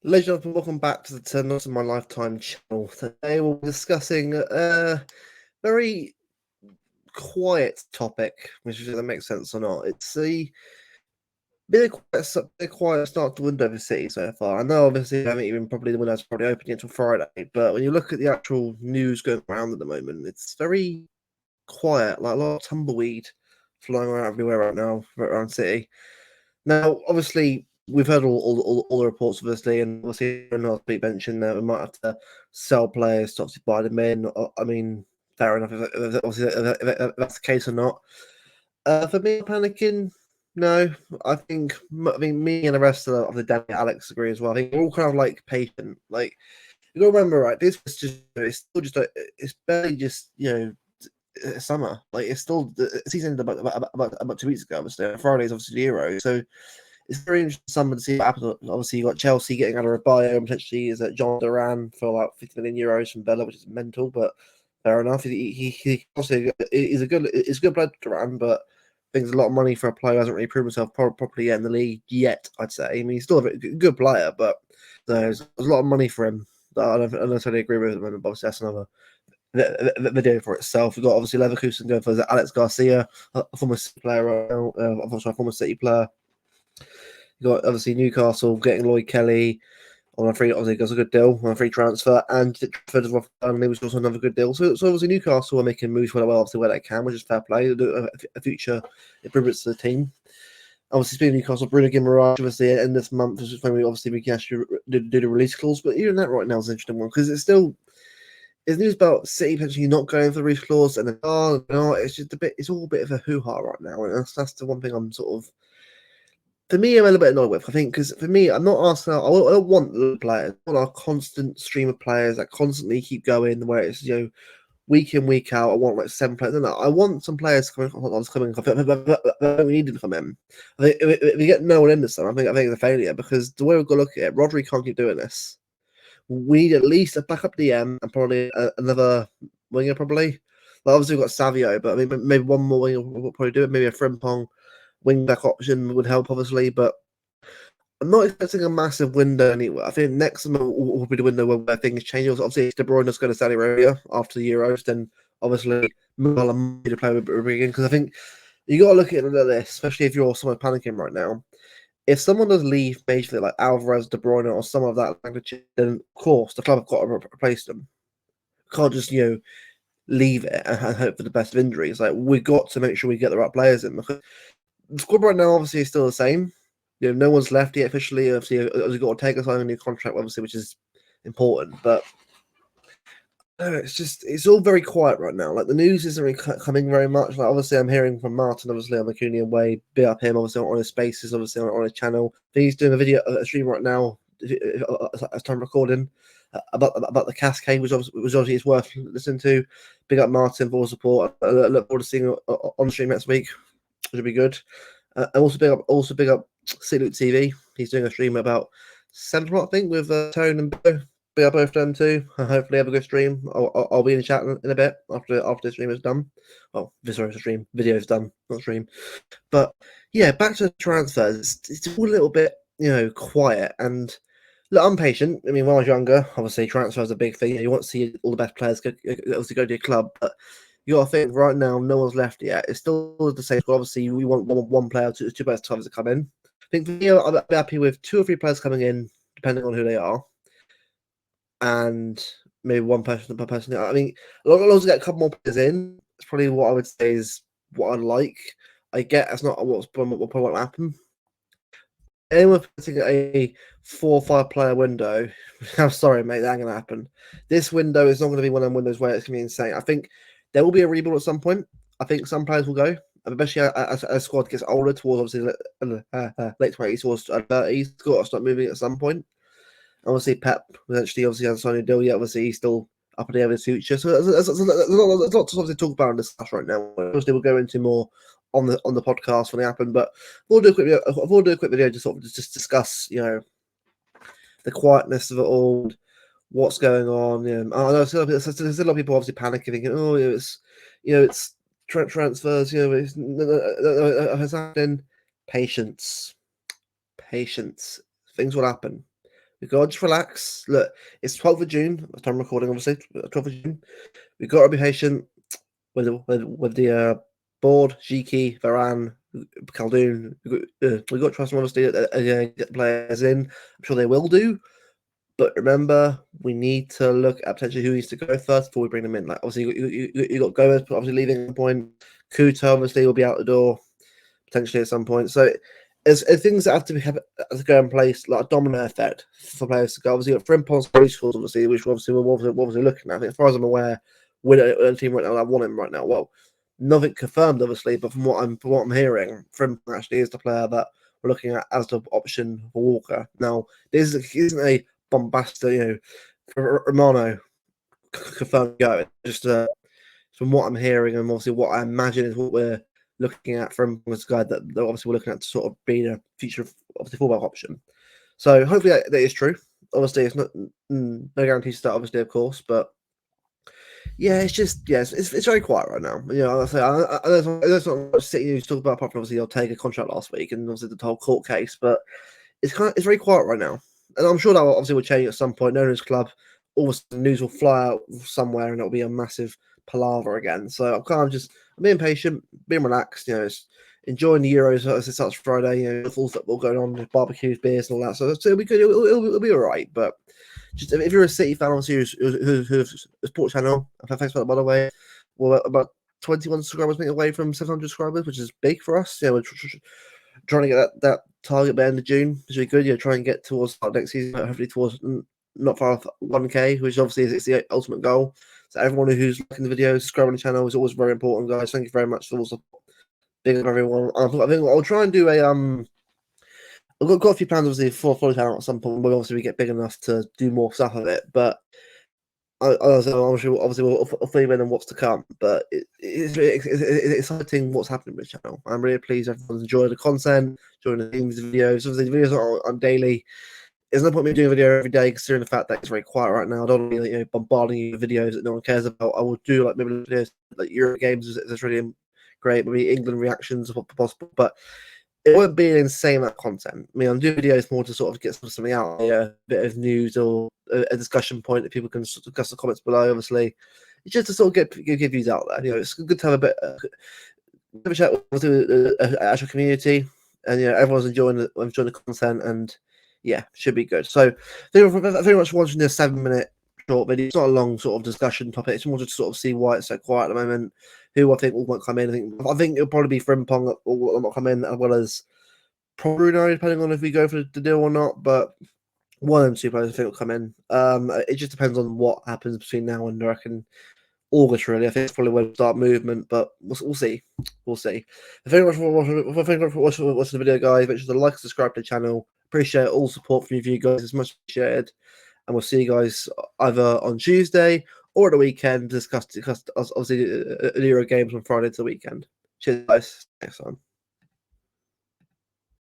Ladies and gentlemen, welcome back to the Turn of My Lifetime channel. Today we'll be discussing a very quiet topic, which is if that makes sense or not. It's a bit of quiet start to window for City so far. I know obviously I haven't even probably the window's probably opening until Friday, but when you look at the actual news going around at the moment, it's very quiet, like a lot of tumbleweed flying around everywhere right now around City. Now, obviously, we've heard all the reports, obviously, and obviously, last week mentioned that we might have to sell players to obviously buy them in. I mean, fair enough, if that's the case or not. For me, panicking, no. I think me and the rest of the Danny Alex agree as well. I think we're all kind of like patient. Like, you got to remember, right? This is just, it's still just, it's barely just, summer. Like, it's still, the season ended about 2 weeks ago, obviously. Friday's obviously the Euro. So, it's very interesting summer to see what happens. Obviously, you got Chelsea getting out of a bio, and potentially is John Duran for like 50 million euros from Bella, which is mental, but fair enough. He obviously is a good player, Duran, but I think it's a lot of money for a player who hasn't really proven himself properly yet in the league yet. I'd say. I mean, he's still a good player, but there's a lot of money for him. I don't necessarily agree with him, but obviously that's another video for itself. We've got obviously Leverkusen going for Alex Garcia, a former City player, a former City player. You got obviously Newcastle getting Lloyd Kelly on a free. Obviously, got a good deal on a free transfer, and Trafford as well. Burnley was also another good deal. So obviously Newcastle are making moves well, obviously where they can, which is fair play. A future improvements to the team. Obviously, speaking of Newcastle, Bruno Guimaraes, obviously, end this month is when we can actually do the release clause. But even that right now is an interesting one because it's news about City potentially not going for the release clause, and then no, it's just it's all a bit of a hoo ha right now, and that's the one thing I'm sort of for me, I'm a little bit annoyed with. I think because for me, I'm not asking. I don't want the players. I want a constant stream of players that constantly keep going. Where it's week in week out. I want like 7 players. No, I want some players coming. We need to come in. I think if we get no one in this time, I think it's a failure because the way we've got to look at it, Rodri can't keep doing this. We need at least a backup DM and probably another winger. Probably. Like obviously we've got Savio, but I mean maybe one more winger will probably do it. Maybe a Frimpong wing back option would help, obviously, but I'm not expecting a massive window anywhere. I think next summer will be the window where things change. Obviously, if De Bruyne is going to Saudi Arabia after the Euros, then obviously Muller might to play with again because I think you got to look at it like this, especially if you're someone panicking right now. If someone does leave majorly like Alvarez, De Bruyne, or some of that magnitude, then of course the club have got to replace them. Can't just leave it and hope for the best of injuries. Like we got to make sure we get the right players in because the squad right now obviously is still the same. No one's left yet officially. Obviously, we've got to take us on a new contract, obviously, which is important. But it's all very quiet right now. Like the news isn't really coming very much. Like obviously, I'm hearing from Martin, obviously on the Cooney Way, bit up him, obviously on his spaces, obviously on his channel. He's doing a stream right now as time recording. About the Cascade, which obviously is worth listening to. Big up Martin for support. I look forward to seeing him on the stream next week, which will be good. And also big up Silute TV. He's doing a stream about 7 o'clock, I think, with Tone and Bo. Big up both them too. Hopefully have a good stream. I'll be in the chat in a bit after the stream is done. Oh, sorry, the stream video is done, not stream. But yeah, back to the transfers. It's all a little bit quiet and. Look, I'm patient. I mean, when I was younger, obviously transfer is a big thing. You want to see all the best players obviously go to your club, but you got to think right now, no one's left yet. It's still the same. Obviously, we want one player, two players to come in. I think for me, I'll be happy with 2 or 3 players coming in, depending on who they are, and maybe one person per person. I mean, as long as we get a couple more players in, it's probably what I would say is what I'd like. I get that's not what's probably what will happen. Anyone putting a 4 or 5 player window, I'm sorry, mate, that ain't gonna happen. This window is not going to be one of them windows where it's going to be insane. I think there will be a rebuild at some point. I think some players will go, especially as a squad gets older towards obviously late 20s towards 30s. Got to start moving at some point. Obviously, Pep eventually obviously has signed a deal yet. Obviously, he's still up in the air of his future. So there's a lot to obviously talk about and discuss right now. Obviously, we'll go into more on the podcast when they happen. But we'll do a quick video. We'll do a quick video to sort of just discuss, the quietness of it all, what's going on. I know there's a lot of people obviously panicking, thinking, oh, it's transfers. It's happening. Patience. Things will happen. We got to just relax. Look, it's 12th of June. That's time recording, obviously. 12th of June. We got to be patient with the board, Jiki, Varane, Khaldoon. We got to trust them, obviously, get players in. I'm sure they will do. But remember, we need to look at potentially who needs to go first before we bring them in. Like, obviously, you got Gomez, obviously leaving at some point. Kuta, obviously, will be out the door potentially at some point. So there's things that have to go in place, like a domino effect for players to go. Obviously, you've got Frimpong's three scores, obviously, which obviously we're obviously looking at. I think, as far as I'm aware, we're a team right now that want him right now. Well, nothing confirmed, obviously, but from what I'm hearing, Frimpong actually is the player that we're looking at as the option for Walker. Now, this isn't a bombastic, for Romano confirmed go. Just from what I'm hearing and obviously what I imagine is what we're looking at from this guy that obviously we're looking at to sort of be a future obviously fullback option. So hopefully that is true. Obviously, it's not no guarantee to start, obviously, of course, but yeah, it's just it's very quiet right now. I say there's not much sitting news to talk about apart from obviously Ortega contract last week and obviously the whole court case, but it's very quiet right now, and I'm sure that obviously will change at some point. No News Club, all of a sudden news will fly out somewhere, and it'll be a massive palaver again. So I'm being patient, being relaxed. Enjoying the Euros as it starts Friday. Full football going on, barbecues, beers, and all that. So it'll be good. It'll be all right. But just if you're a City fan, obviously who's a sports channel, thanks for that, by the way. Well, about 21 subscribers being away from 700 subscribers, which is big for us. We're trying to get that target by end of June, which would be good. Try and get towards next season, hopefully towards not far off 1K, which obviously is the ultimate goal. So everyone who's liking the videos, subscribing to the channel is always very important, guys. Thank you very much for all the support. Big up everyone. I think I'll try and do I've got a few plans obviously for Follow Channel at some point when obviously we get big enough to do more stuff of it, but I'm sure obviously we'll fill you in on what's to come, but it's exciting what's happening with the channel. I'm really pleased everyone's enjoying the content, enjoying the themes, the videos. Obviously, the videos are on daily. There's no point me doing a video every day, considering the fact that it's very quiet right now. I don't want to be bombarding you with videos that no one cares about. I will do like maybe videos like Euro games is really great, maybe England reactions if possible, but it won't be an insane amount of content. I mean, I'm doing videos more to sort of get something out there, a bit of news or a discussion point that people can discuss the comments below. Obviously, it's just to sort of give views out there. It's good to have a bit of a chat with the actual community, and everyone's enjoying the content, and yeah, should be good. So, thank you very much for watching this 7-minute short video. It's not a long sort of discussion topic. It's more to sort of see why it's so quiet at the moment. Who I think will come in. I think it'll probably be Frimpong that will not come in, as well as probably Bruno, depending on if we go for the deal or not. But one of them two players I think will come in. It just depends on what happens between now and I reckon August. Really, I think it's probably when we start movement, but we'll see. We'll see. Thank you very much for watching the video, guys. Make sure to like and subscribe to the channel. Appreciate all support from you guys. It's much appreciated. And we'll see you guys either on Tuesday or at the weekend to discuss obviously the Euro games on Friday to the weekend. Cheers, guys. Next time.